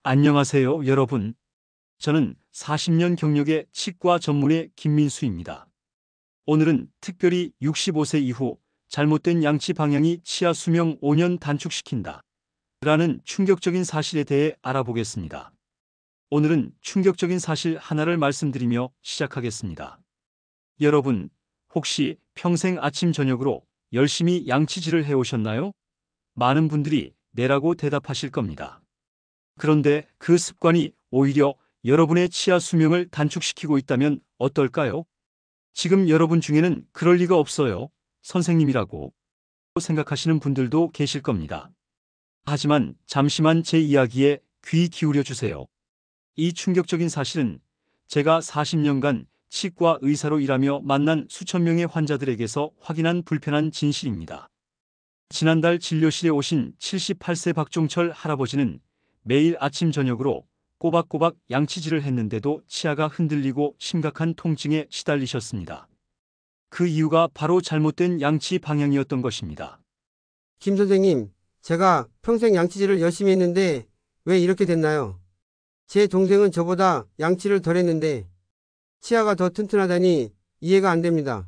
안녕하세요, 여러분. 저는 40년 경력의 치과 전문의 김민수입니다. 오늘은 특별히 65세 이후 잘못된 양치 방향이 치아 수명 5년 단축시킨다. 라는 충격적인 사실에 대해 알아보겠습니다. 오늘은 충격적인 사실 하나를 말씀드리며 시작하겠습니다. 여러분, 혹시 평생 아침 저녁으로 열심히 양치질을 해오셨나요? 많은 분들이 네라고 대답하실 겁니다. 그런데 그 습관이 오히려 여러분의 치아 수명을 단축시키고 있다면 어떨까요? 지금 여러분 중에는 그럴 리가 없어요. 선생님이라고 생각하시는 분들도 계실 겁니다. 하지만 잠시만 제 이야기에 귀 기울여 주세요. 이 충격적인 사실은 제가 40년간 치과 의사로 일하며 만난 수천 명의 환자들에게서 확인한 불편한 진실입니다. 지난달 진료실에 오신 78세 박종철 할아버지는 매일 아침 저녁으로 꼬박꼬박 양치질을 했는데도 치아가 흔들리고 심각한 통증에 시달리셨습니다. 그 이유가 바로 잘못된 양치 방향이었던 것입니다. 김 선생님, 제가 평생 양치질을 열심히 했는데 왜 이렇게 됐나요? 제 동생은 저보다 양치를 덜 했는데 치아가 더 튼튼하다니 이해가 안 됩니다.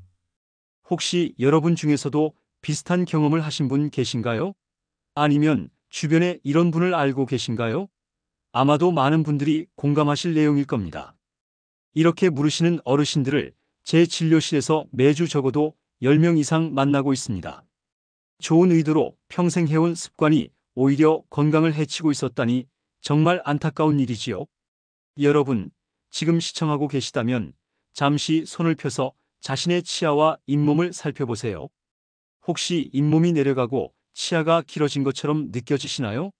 혹시 여러분 중에서도 비슷한 경험을 하신 분 계신가요? 아니면 주변에 이런 분을 알고 계신가요? 아마도 많은 분들이 공감하실 내용일 겁니다. 이렇게 물으시는 어르신들을 제 진료실에서 매주 적어도 10명 이상 만나고 있습니다. 좋은 의도로 평생 해온 습관이 오히려 건강을 해치고 있었다니 정말 안타까운 일이지요. 여러분, 지금 시청하고 계시다면 잠시 손을 펴서 자신의 치아와 잇몸을 살펴보세요. 혹시 잇몸이 내려가고 치아가 길어진 것처럼 느껴지시나요?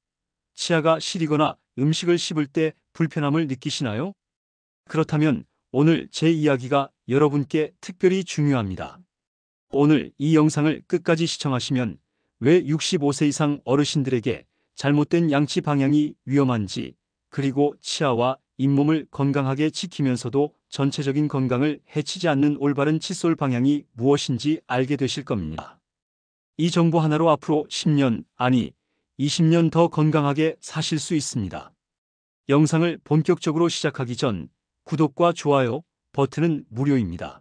치아가 시리거나 음식을 씹을 때 불편함을 느끼시나요? 그렇다면 오늘 제 이야기가 여러분께 특별히 중요합니다. 오늘 이 영상을 끝까지 시청하시면 왜 65세 이상 어르신들에게 잘못된 양치 방향이 위험한지, 그리고 치아와 잇몸을 건강하게 지키면서도 전체적인 건강을 해치지 않는 올바른 칫솔 방향이 무엇인지 알게 되실 겁니다. 이 정보 하나로 앞으로 10년, 아니 20년 더 건강하게 사실 수 있습니다. 영상을 본격적으로 시작하기 전 구독과 좋아요 버튼은 무료입니다.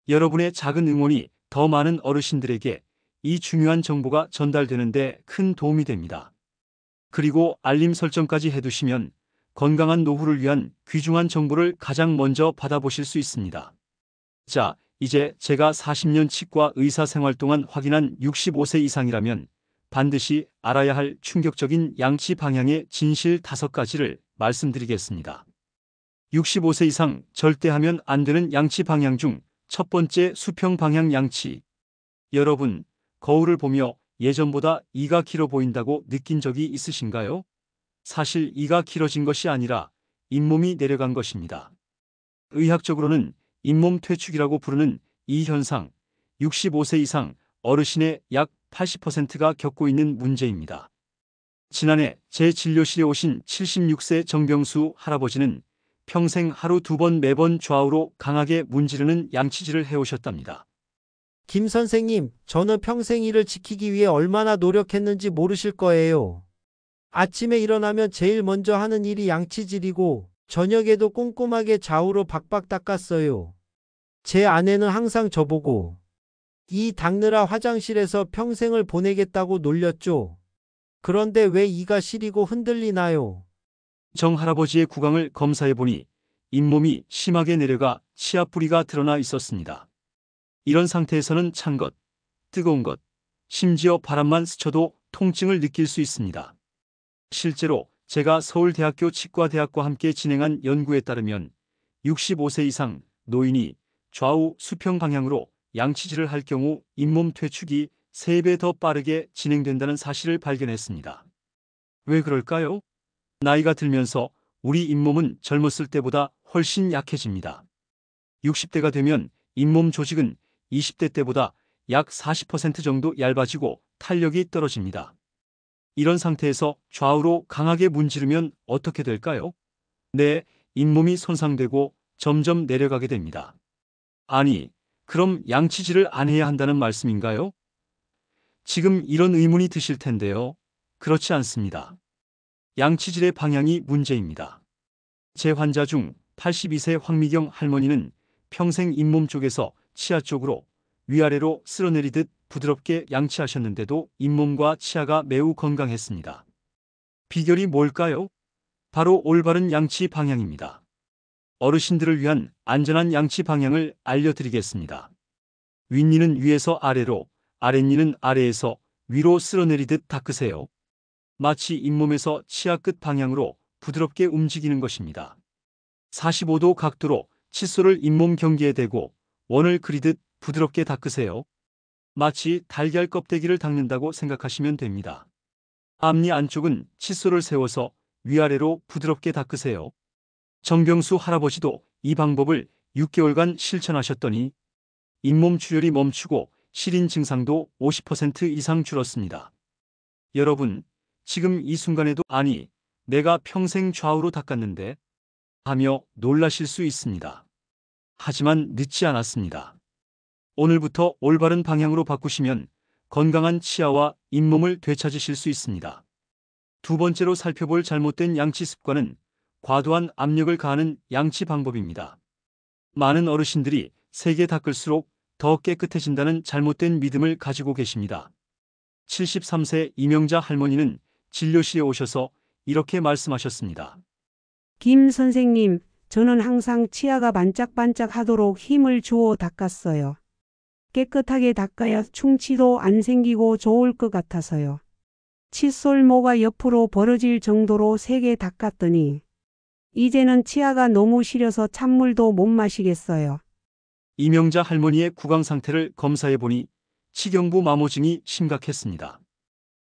여러분의 작은 응원이 더 많은 어르신들에게 이 중요한 정보가 전달되는데 큰 도움이 됩니다. 그리고 알림 설정까지 해두시면 건강한 노후를 위한 귀중한 정보를 가장 먼저 받아보실 수 있습니다. 자, 이제 제가 40년 치과 의사 생활 동안 확인한 65세 이상이라면 반드시 알아야 할 충격적인 양치 방향의 진실 5가지를 말씀드리겠습니다. 65세 이상 절대 하면 안 되는 양치 방향 중 첫 번째, 수평 방향 양치. 여러분, 거울을 보며 예전보다 이가 길어 보인다고 느낀 적이 있으신가요? 사실 이가 길어진 것이 아니라 잇몸이 내려간 것입니다. 의학적으로는 잇몸 퇴축이라고 부르는 이 현상, 65세 이상 어르신의 약 80%가 겪고 있는 문제입니다. 지난해 제 진료실에 오신 76세 정병수 할아버지는 평생 하루 2번 매번 좌우로 강하게 문지르는 양치질을 해오셨답니다. 김 선생님, 저는 평생 이를 지키기 위해 얼마나 노력했는지 모르실 거예요. 아침에 일어나면 제일 먼저 하는 일이 양치질이고, 저녁에도 꼼꼼하게 좌우로 박박 닦았어요. 제 아내는 항상 저보고, 이 닦느라 화장실에서 평생을 보내겠다고 놀렸죠. 그런데 왜 이가 시리고 흔들리나요? 정 할아버지의 구강을 검사해보니 잇몸이 심하게 내려가 치아 뿌리가 드러나 있었습니다. 이런 상태에서는 찬 것, 뜨거운 것, 심지어 바람만 스쳐도 통증을 느낄 수 있습니다. 실제로 제가 서울대학교 치과대학과 함께 진행한 연구에 따르면 65세 이상 노인이 좌우 수평 방향으로 양치질을 할 경우 잇몸 퇴축이 3배 더 빠르게 진행된다는 사실을 발견했습니다. 왜 그럴까요? 나이가 들면서 우리 잇몸은 젊었을 때보다 훨씬 약해집니다. 60대가 되면 잇몸 조직은 20대 때보다 약 40% 정도 얇아지고 탄력이 떨어집니다. 이런 상태에서 좌우로 강하게 문지르면 어떻게 될까요? 네, 잇몸이 손상되고 점점 내려가게 됩니다. 아니, 그럼 양치질을 안 해야 한다는 말씀인가요? 지금 이런 의문이 드실 텐데요. 그렇지 않습니다. 양치질의 방향이 문제입니다. 제 환자 중 82세 황미경 할머니는 평생 잇몸 쪽에서 치아 쪽으로 위아래로 쓸어내리듯 부드럽게 양치하셨는데도 잇몸과 치아가 매우 건강했습니다. 비결이 뭘까요? 바로 올바른 양치 방향입니다. 어르신들을 위한 안전한 양치 방향을 알려드리겠습니다. 윗니는 위에서 아래로, 아랫니는 아래에서 위로 쓸어내리듯 닦으세요. 마치 잇몸에서 치아 끝 방향으로 부드럽게 움직이는 것입니다. 45도 각도로 칫솔을 잇몸 경계에 대고 원을 그리듯 부드럽게 닦으세요. 마치 달걀 껍데기를 닦는다고 생각하시면 됩니다. 앞니 안쪽은 칫솔을 세워서 위아래로 부드럽게 닦으세요. 정병수 할아버지도 이 방법을 6개월간 실천하셨더니 잇몸 출혈이 멈추고 시린 증상도 50% 이상 줄었습니다. 여러분, 지금 이 순간에도 아니, 내가 평생 좌우로 닦았는데 하며 놀라실 수 있습니다. 하지만 늦지 않았습니다. 오늘부터 올바른 방향으로 바꾸시면 건강한 치아와 잇몸을 되찾으실 수 있습니다. 두 번째로 살펴볼 잘못된 양치 습관은 과도한 압력을 가하는 양치 방법입니다. 많은 어르신들이 세게 닦을수록 더 깨끗해진다는 잘못된 믿음을 가지고 계십니다. 73세 이명자 할머니는 진료실에 오셔서 이렇게 말씀하셨습니다. 김 선생님, 저는 항상 치아가 반짝반짝 하도록 힘을 주어 닦았어요. 깨끗하게 닦아야 충치도 안 생기고 좋을 것 같아서요. 칫솔모가 옆으로 벌어질 정도로 세게 닦았더니 이제는 치아가 너무 시려서 찬물도 못 마시겠어요. 이명자 할머니의 구강 상태를 검사해 보니 치경부 마모증이 심각했습니다.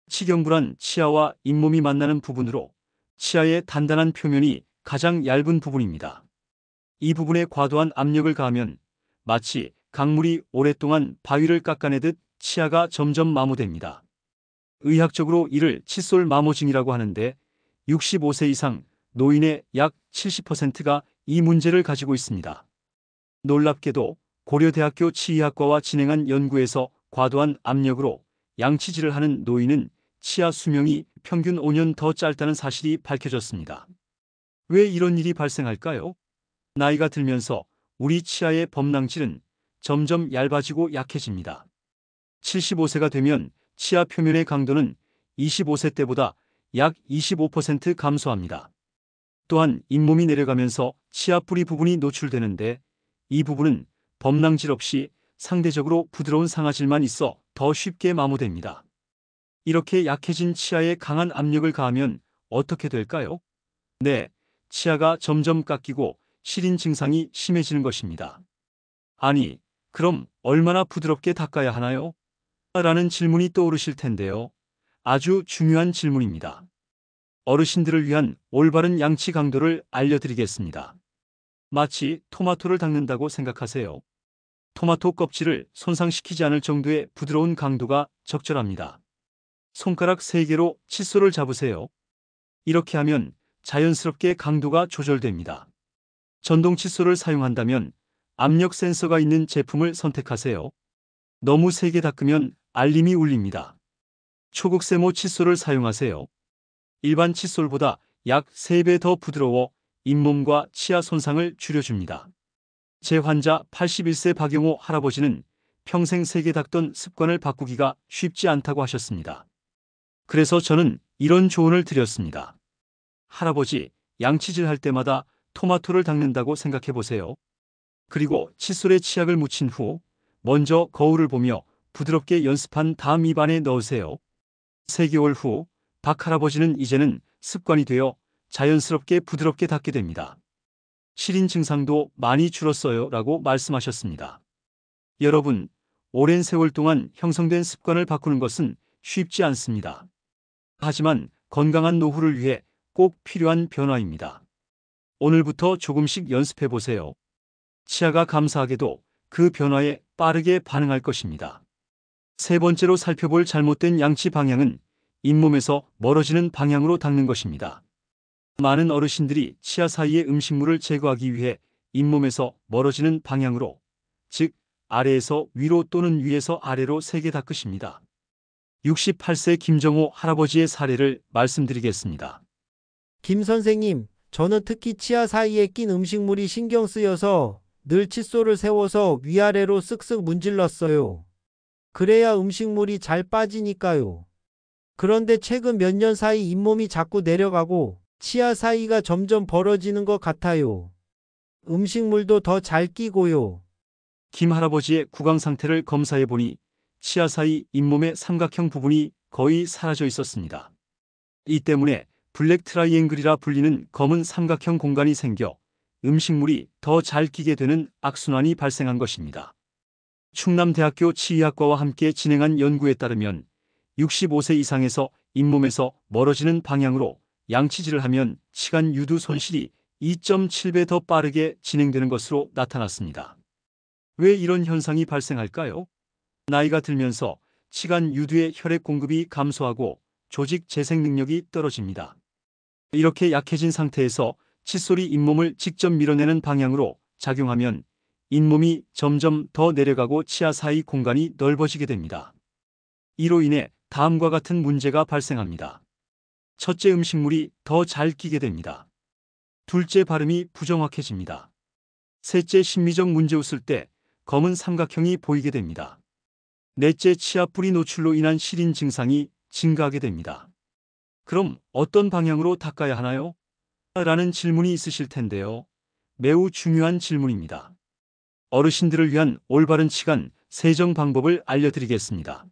치경부란 치아와 잇몸이 만나는 부분으로 치아의 단단한 표면이 가장 얇은 부분입니다. 이 부분에 과도한 압력을 가하면 마치 강물이 오랫동안 바위를 깎아내듯 치아가 점점 마모됩니다. 의학적으로 이를 칫솔 마모증이라고 하는데 65세 이상 노인의 약 70%가 이 문제를 가지고 있습니다. 놀랍게도 고려대학교 치의학과와 진행한 연구에서 과도한 압력으로 양치질을 하는 노인은 치아 수명이 평균 5년 더 짧다는 사실이 밝혀졌습니다. 왜 이런 일이 발생할까요? 나이가 들면서 우리 치아의 범낭질은 점점 얇아지고 약해집니다. 75세가 되면 치아 표면의 강도는 25세 때보다 약 25% 감소합니다. 또한 잇몸이 내려가면서 치아 뿌리 부분이 노출되는데 이 부분은 범낭질 없이 상대적으로 부드러운 상아질만 있어 더 쉽게 마모됩니다. 이렇게 약해진 치아에 강한 압력을 가하면 어떻게 될까요? 네, 치아가 점점 깎이고 시린 증상이 심해지는 것입니다. 아니, 그럼 얼마나 부드럽게 닦아야 하나요? 라는 질문이 떠오르실 텐데요. 아주 중요한 질문입니다. 어르신들을 위한 올바른 양치 강도를 알려드리겠습니다. 마치 토마토를 닦는다고 생각하세요. 토마토 껍질을 손상시키지 않을 정도의 부드러운 강도가 적절합니다. 손가락 3개로 칫솔을 잡으세요. 이렇게 하면 자연스럽게 강도가 조절됩니다. 전동 칫솔을 사용한다면 압력 센서가 있는 제품을 선택하세요. 너무 세게 닦으면 알림이 울립니다. 초극세모 칫솔을 사용하세요. 일반 칫솔보다 약 3배 더 부드러워 잇몸과 치아 손상을 줄여줍니다. 제 환자 81세 박영호 할아버지는 평생 세게 닦던 습관을 바꾸기가 쉽지 않다고 하셨습니다. 그래서 저는 이런 조언을 드렸습니다. 할아버지, 양치질 할 때마다 토마토를 닦는다고 생각해 보세요. 그리고 칫솔에 치약을 묻힌 후 먼저 거울을 보며 부드럽게 연습한 다음 입안에 넣으세요. 3개월 후 박 할아버지는 이제는 습관이 되어 자연스럽게 부드럽게 닦게 됩니다. 시린 증상도 많이 줄었어요 라고 말씀하셨습니다. 여러분, 오랜 세월 동안 형성된 습관을 바꾸는 것은 쉽지 않습니다. 하지만 건강한 노후를 위해 꼭 필요한 변화입니다. 오늘부터 조금씩 연습해 보세요. 치아가 감사하게도 그 변화에 빠르게 반응할 것입니다. 세 번째로 살펴볼 잘못된 양치 방향은 잇몸에서 멀어지는 방향으로 닦는 것입니다. 많은 어르신들이 치아 사이의 음식물을 제거하기 위해 잇몸에서 멀어지는 방향으로, 즉 아래에서 위로 또는 위에서 아래로 세게 닦으십니다. 68세 김정호 할아버지의 사례를 말씀드리겠습니다. 김 선생님, 저는 특히 치아 사이에 낀 음식물이 신경 쓰여서 늘 칫솔을 세워서 위아래로 쓱쓱 문질렀어요. 그래야 음식물이 잘 빠지니까요. 그런데 최근 몇 년 사이 잇몸이 자꾸 내려가고 치아 사이가 점점 벌어지는 것 같아요. 음식물도 더 잘 끼고요. 김 할아버지의 구강 상태를 검사해 보니 치아 사이 잇몸의 삼각형 부분이 거의 사라져 있었습니다. 이 때문에 블랙 트라이앵글이라 불리는 검은 삼각형 공간이 생겨 음식물이 더 잘 끼게 되는 악순환이 발생한 것입니다. 충남대학교 치의학과와 함께 진행한 연구에 따르면 65세 이상에서 잇몸에서 멀어지는 방향으로 양치질을 하면 치간 유두 손실이 2.7배 더 빠르게 진행되는 것으로 나타났습니다. 왜 이런 현상이 발생할까요? 나이가 들면서 치간 유두의 혈액 공급이 감소하고 조직 재생 능력이 떨어집니다. 이렇게 약해진 상태에서 칫솔이 잇몸을 직접 밀어내는 방향으로 작용하면 잇몸이 점점 더 내려가고 치아 사이 공간이 넓어지게 됩니다. 이로 인해 다음과 같은 문제가 발생합니다. 첫째, 음식물이 더 잘 끼게 됩니다. 둘째, 발음이 부정확해집니다. 셋째, 심리적 문제 웃을 때 검은 삼각형이 보이게 됩니다. 넷째, 치아 뿌리 노출로 인한 시린 증상이 증가하게 됩니다. 그럼 어떤 방향으로 닦아야 하나요? 라는 질문이 있으실 텐데요. 매우 중요한 질문입니다. 어르신들을 위한 올바른 치간 세정 방법을 알려드리겠습니다.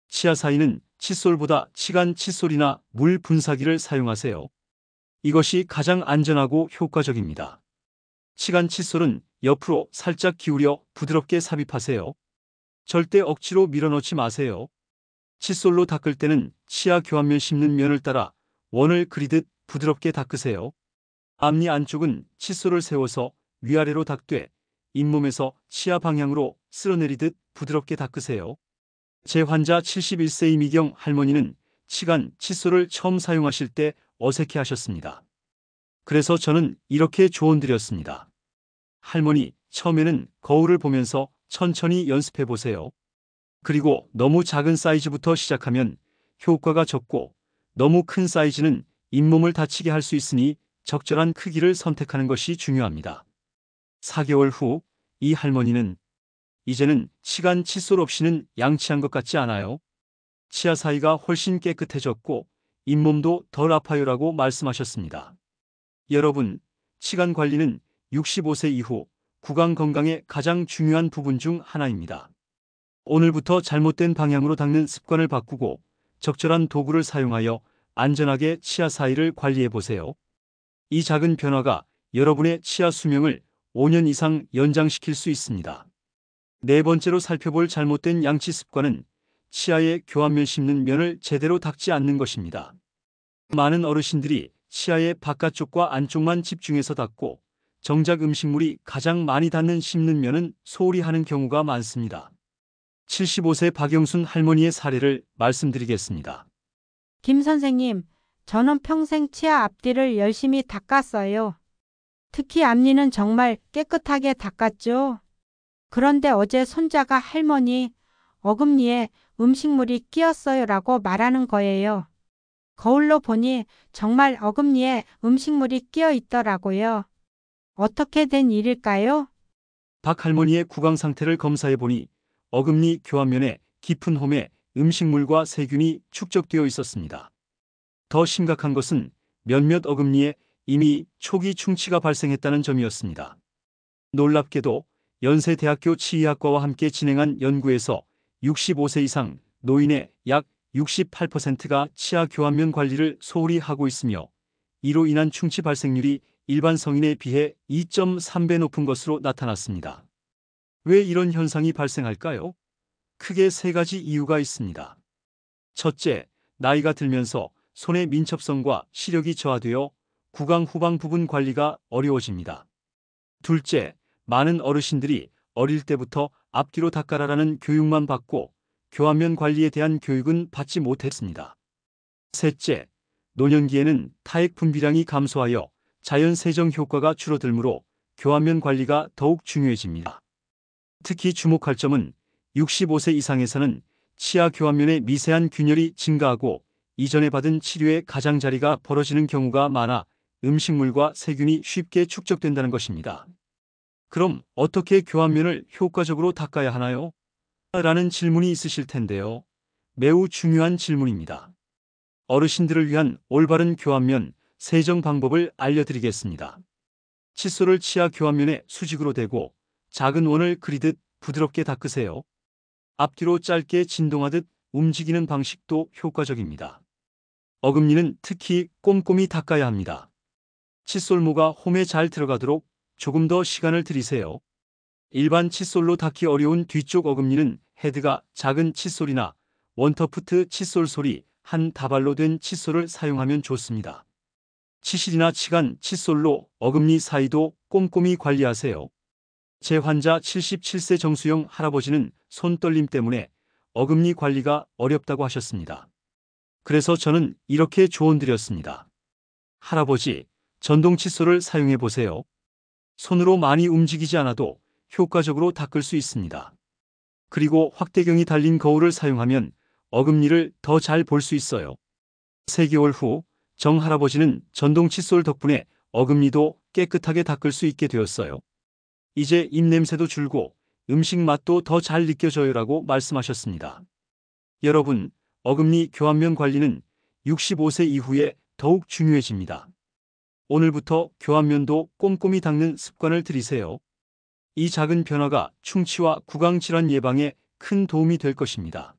치아 사이는 칫솔보다 치간 칫솔이나 물 분사기를 사용하세요. 이것이 가장 안전하고 효과적입니다. 치간 칫솔은 옆으로 살짝 기울여 부드럽게 삽입하세요. 절대 억지로 밀어넣지 마세요. 칫솔로 닦을 때는 치아 교환면 씹는 면을 따라 원을 그리듯 부드럽게 닦으세요. 앞니 안쪽은 칫솔을 세워서 위아래로 닦되 잇몸에서 치아 방향으로 쓸어내리듯 부드럽게 닦으세요. 제 환자 71세 이미경 할머니는 치간 칫솔을 처음 사용하실 때 어색해 하셨습니다. 그래서 저는 이렇게 조언드렸습니다. 할머니, 처음에는 거울을 보면서 천천히 연습해 보세요. 그리고 너무 작은 사이즈부터 시작하면 효과가 적고 너무 큰 사이즈는 잇몸을 다치게 할 수 있으니 적절한 크기를 선택하는 것이 중요합니다. 4개월 후 이 할머니는 이제는 치간 칫솔 없이는 양치한 것 같지 않아요? 치아 사이가 훨씬 깨끗해졌고 잇몸도 덜 아파요라고 말씀하셨습니다. 여러분, 치간 관리는 65세 이후 구강 건강의 가장 중요한 부분 중 하나입니다. 오늘부터 잘못된 방향으로 닦는 습관을 바꾸고 적절한 도구를 사용하여 안전하게 치아 사이를 관리해 보세요. 이 작은 변화가 여러분의 치아 수명을 5년 이상 연장시킬 수 있습니다. 네 번째로 살펴볼 잘못된 양치 습관은 치아의 교환면 씹는 면을 제대로 닦지 않는 것입니다. 많은 어르신들이 치아의 바깥쪽과 안쪽만 집중해서 닦고 정작 음식물이 가장 많이 닿는 씹는 면은 소홀히 하는 경우가 많습니다. 75세 박영순 할머니의 사례를 말씀드리겠습니다. 김 선생님, 저는 평생 치아 앞뒤를 열심히 닦았어요. 특히 앞니는 정말 깨끗하게 닦았죠. 그런데 어제 손자가 할머니, 어금니에 음식물이 끼었어요라고 말하는 거예요. 거울로 보니 정말 어금니에 음식물이 끼어 있더라고요. 어떻게 된 일일까요? 박 할머니의 구강 상태를 검사해 보니 어금니 교환면에 깊은 홈에 음식물과 세균이 축적되어 있었습니다. 더 심각한 것은 몇몇 어금니에 이미 초기 충치가 발생했다는 점이었습니다. 놀랍게도 연세대학교 치의학과와 함께 진행한 연구에서 65세 이상 노인의 약 68%가 치아 교환면 관리를 소홀히 하고 있으며 이로 인한 충치 발생률이 일반 성인에 비해 2.3배 높은 것으로 나타났습니다. 왜 이런 현상이 발생할까요? 크게 세 가지 이유가 있습니다. 첫째, 나이가 들면서 손의 민첩성과 시력이 저하되어 구강 후방 부분 관리가 어려워집니다. 둘째, 많은 어르신들이 어릴 때부터 앞뒤로 닦아라라는 교육만 받고 교환면 관리에 대한 교육은 받지 못했습니다. 셋째, 노년기에는 타액 분비량이 감소하여 자연 세정 효과가 줄어들므로 교환면 관리가 더욱 중요해집니다. 특히 주목할 점은 65세 이상에서는 치아 교환면의 미세한 균열이 증가하고 이전에 받은 치료의 가장자리가 벌어지는 경우가 많아 음식물과 세균이 쉽게 축적된다는 것입니다. 그럼 어떻게 교환면을 효과적으로 닦아야 하나요? 라는 질문이 있으실 텐데요. 매우 중요한 질문입니다. 어르신들을 위한 올바른 교환면 세정 방법을 알려드리겠습니다. 칫솔을 치아 교환면에 수직으로 대고 작은 원을 그리듯 부드럽게 닦으세요. 앞뒤로 짧게 진동하듯 움직이는 방식도 효과적입니다. 어금니는 특히 꼼꼼히 닦아야 합니다. 칫솔모가 홈에 잘 들어가도록 조금 더 시간을 들이세요. 일반 칫솔로 닦기 어려운 뒤쪽 어금니는 헤드가 작은 칫솔이나 원터프트 칫솔 소리 한 다발로 된 칫솔을 사용하면 좋습니다. 치실이나 치간 칫솔로 어금니 사이도 꼼꼼히 관리하세요. 제 환자 77세 정수영 할아버지는 손떨림 때문에 어금니 관리가 어렵다고 하셨습니다. 그래서 저는 이렇게 조언드렸습니다. 할아버지, 전동 칫솔을 사용해 보세요. 손으로 많이 움직이지 않아도 효과적으로 닦을 수 있습니다. 그리고 확대경이 달린 거울을 사용하면 어금니를 더 잘 볼 수 있어요. 3개월 후 정 할아버지는 전동 칫솔 덕분에 어금니도 깨끗하게 닦을 수 있게 되었어요. 이제 입냄새도 줄고 음식 맛도 더 잘 느껴져요라고 말씀하셨습니다. 여러분, 어금니 교환면 관리는 65세 이후에 더욱 중요해집니다. 오늘부터 교환면도 꼼꼼히 닦는 습관을 들이세요. 이 작은 변화가 충치와 구강질환 예방에 큰 도움이 될 것입니다.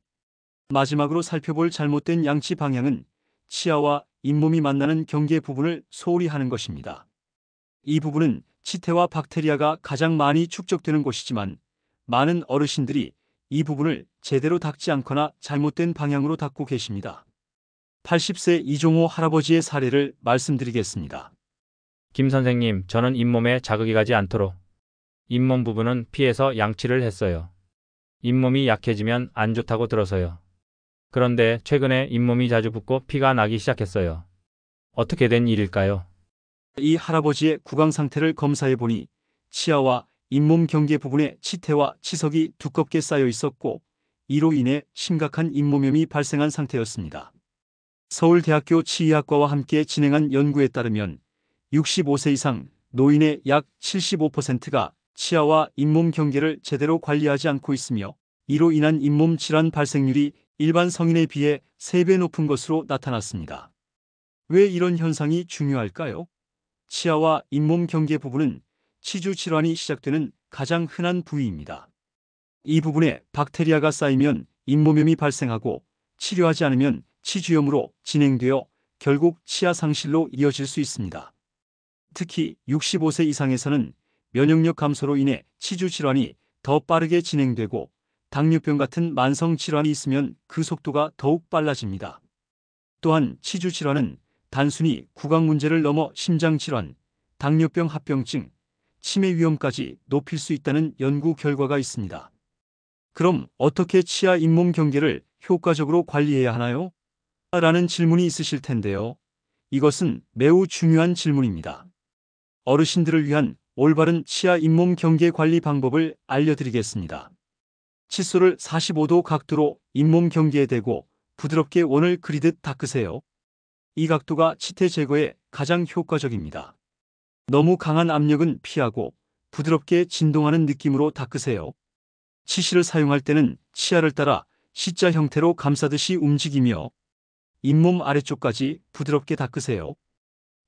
마지막으로 살펴볼 잘못된 양치 방향은 치아와 잇몸이 만나는 경계 부분을 소홀히 하는 것입니다. 이 부분은 치태와 박테리아가 가장 많이 축적되는 곳이지만 많은 어르신들이 이 부분을 제대로 닦지 않거나 잘못된 방향으로 닦고 계십니다. 80세 이종호 할아버지의 사례를 말씀드리겠습니다. 김 선생님, 저는 잇몸에 자극이 가지 않도록 잇몸 부분은 피해서 양치를 했어요. 잇몸이 약해지면 안 좋다고 들어서요. 그런데 최근에 잇몸이 자주 붓고 피가 나기 시작했어요. 어떻게 된 일일까요? 이 할아버지의 구강 상태를 검사해 보니 치아와 잇몸 경계 부분에 치태와 치석이 두껍게 쌓여 있었고 이로 인해 심각한 잇몸염이 발생한 상태였습니다. 서울대학교 치의학과와 함께 진행한 연구에 따르면 65세 이상 노인의 약 75%가 치아와 잇몸 경계를 제대로 관리하지 않고 있으며 이로 인한 잇몸 질환 발생률이 일반 성인에 비해 3배 높은 것으로 나타났습니다. 왜 이런 현상이 중요할까요? 치아와 잇몸 경계 부분은 치주 질환이 시작되는 가장 흔한 부위입니다. 이 부분에 박테리아가 쌓이면 잇몸염이 발생하고 치료하지 않으면 치주염으로 진행되어 결국 치아 상실로 이어질 수 있습니다. 특히 65세 이상에서는 면역력 감소로 인해 치주 질환이 더 빠르게 진행되고 당뇨병 같은 만성 질환이 있으면 그 속도가 더욱 빨라집니다. 또한 치주 질환은 단순히 구강 문제를 넘어 심장 질환, 당뇨병 합병증, 치매 위험까지 높일 수 있다는 연구 결과가 있습니다. 그럼 어떻게 치아 잇몸 경계를 효과적으로 관리해야 하나요? 라는 질문이 있으실 텐데요. 이것은 매우 중요한 질문입니다. 어르신들을 위한 올바른 치아 잇몸 경계 관리 방법을 알려드리겠습니다. 칫솔을 45도 각도로 잇몸 경계에 대고 부드럽게 원을 그리듯 닦으세요. 이 각도가 치태 제거에 가장 효과적입니다. 너무 강한 압력은 피하고 부드럽게 진동하는 느낌으로 닦으세요. 치실을 사용할 때는 치아를 따라 C자 형태로 감싸듯이 움직이며 잇몸 아래쪽까지 부드럽게 닦으세요.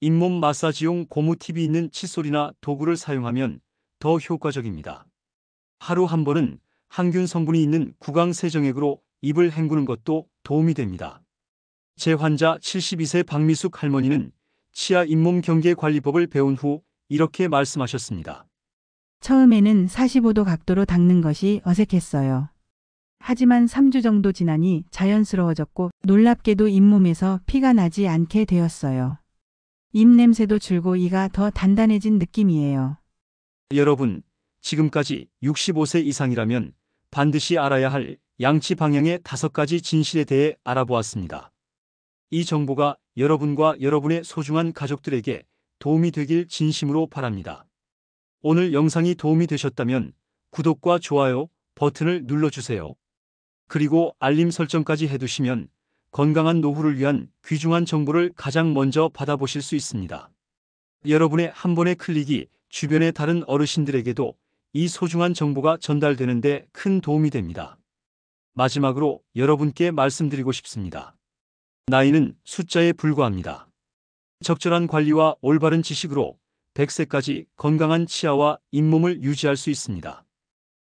잇몸 마사지용 고무 팁이 있는 칫솔이나 도구를 사용하면 더 효과적입니다. 하루 한 번은 항균 성분이 있는 구강 세정액으로 입을 헹구는 것도 도움이 됩니다. 제 환자 72세 박미숙 할머니는 치아 잇몸 경계 관리법을 배운 후 이렇게 말씀하셨습니다. 처음에는 45도 각도로 닦는 것이 어색했어요. 하지만 3주 정도 지나니 자연스러워졌고 놀랍게도 잇몸에서 피가 나지 않게 되었어요. 입냄새도 줄고 이가 더 단단해진 느낌이에요. 여러분, 지금까지 65세 이상이라면 반드시 알아야 할 양치 방향의 5가지 진실에 대해 알아보았습니다. 이 정보가 여러분과 여러분의 소중한 가족들에게 도움이 되길 진심으로 바랍니다. 오늘 영상이 도움이 되셨다면 구독과 좋아요 버튼을 눌러주세요. 그리고 알림 설정까지 해두시면 건강한 노후를 위한 귀중한 정보를 가장 먼저 받아보실 수 있습니다. 여러분의 한 번의 클릭이 주변의 다른 어르신들에게도 이 소중한 정보가 전달되는데 큰 도움이 됩니다. 마지막으로 여러분께 말씀드리고 싶습니다. 나이는 숫자에 불과합니다. 적절한 관리와 올바른 지식으로 100세까지 건강한 치아와 잇몸을 유지할 수 있습니다.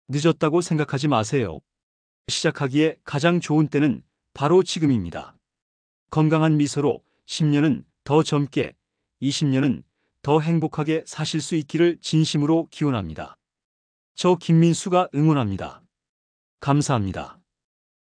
늦었다고 생각하지 마세요. 시작하기에 가장 좋은 때는 바로 지금입니다. 건강한 미소로 10년은 더 젊게, 20년은 더 행복하게 사실 수 있기를 진심으로 기원합니다. 저 김민수가 응원합니다. 감사합니다.